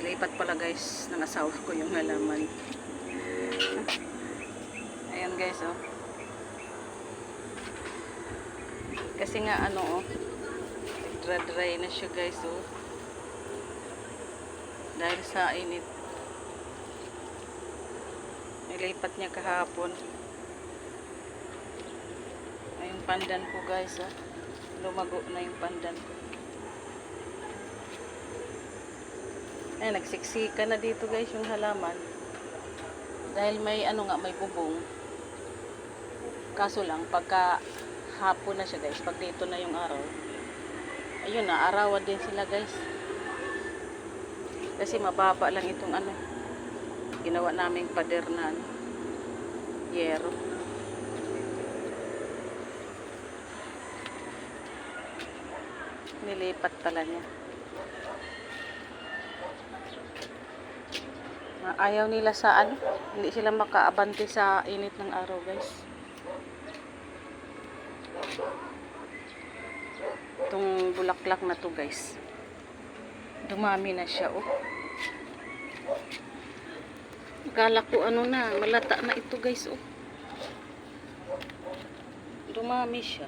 Nilipat pala guys ng asawa ko yung halaman. Ayan guys, oh. Kasi nga ano, oh, dry na siya guys, oh. Dahil sa init. Nilipat niya kahapon. Ay, yung pandan ko guys, oh. Lumago na yung pandan ko. Ay, nagsiksika na dito guys yung halaman. Dahil may ano nga, may bubong. Kaso lang, pagka hapon na siya guys, pag dito na yung araw, ayun na, arawan din sila guys. Kasi mababa lang itong ano, ginawa naming pader na ano, yero. Nilipat pala niya. Ayaw nila sa ano, hindi sila makaabante sa init ng araw guys. Itong bulaklak na to guys, dumami na siya, oh. Akala ko ano na, malata na ito guys, oh. Dumami siya.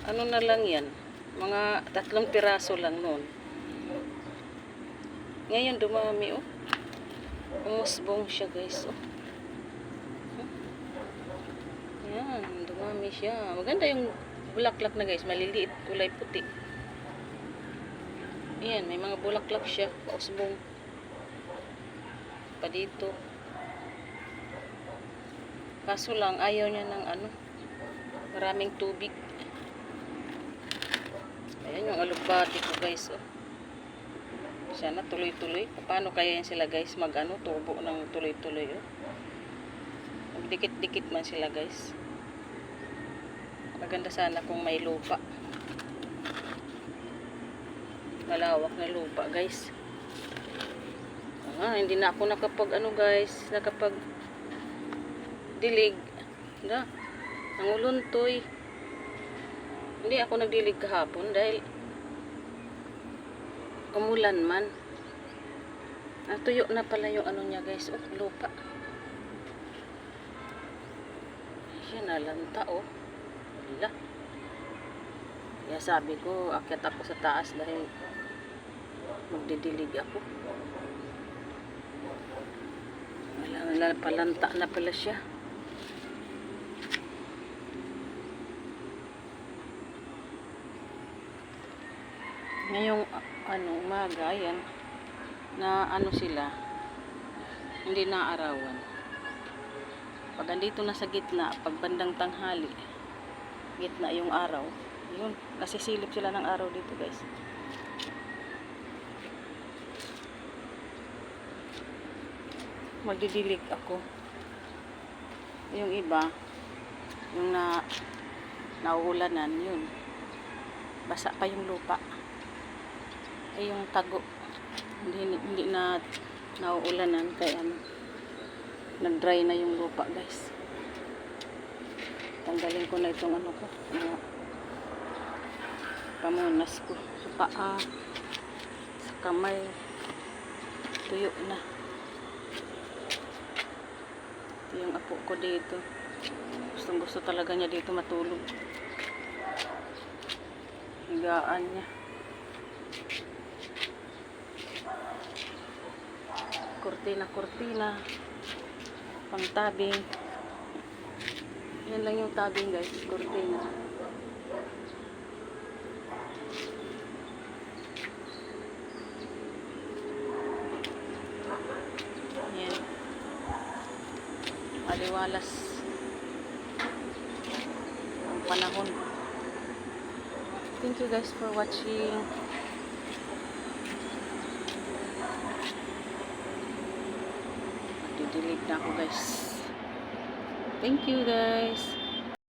Ano na lang yan, mga 3 piraso lang noon. Ngayon dumami, oh. Umusbong siya guys, oh. Yan, dumami siya. Maganda yung bulaklak na guys, maliliit, kulay puti. Ayan, may mga bulaklak siya, pausbong pa dito. Kaso lang, ayaw niya ng ano, maraming tubig. Ayan yung alugbati ko guys, oh. Sana tuloy-tuloy. Paano kaya yan sila guys mag-ano, tubo ng tuloy-tuloy, oh. Magdikit-dikit man sila guys. Maganda sana kung may lupa. Malawak na lupa guys. Hindi na ako nakapag ano guys, nakapag dilig. Nanguluntoy. Hindi ako nagdilig kahapon dahil umulan man. Tuyo na pala yung ano niya guys, oh, lupa. Siya nalanta, oh. Wala. Kaya sabi ko, akyat ako sa taas dahil magdidilig ako. Wala, palanta na pala siya. Ngayong ano, umaga, ayan, na ano sila, hindi na arawan. Pag andito na sa gitna, pag bandang tanghali, gitna yung araw, yun, nasisilip sila ng araw dito guys. Magdidilig ako. Yung iba, yung nauulanan, yun, basa pa yung lupa. Yung tago, hindi na nauulanan, kaya ano, nag-dry na yung lupa guys. Tanggalin ko na itong ano ko, pamunas ko sa paa, sa kamay, tuyo na. Ito yung apo ko dito, gustong gusto talaga niya dito matulog. Higaan niya. Kurtina, pang tabing. Yan lang yung tabing guys, kurtina. Yan. Aliwalas ang panahon. Thank you guys for watching. Didilig na ako guys. Thank you guys.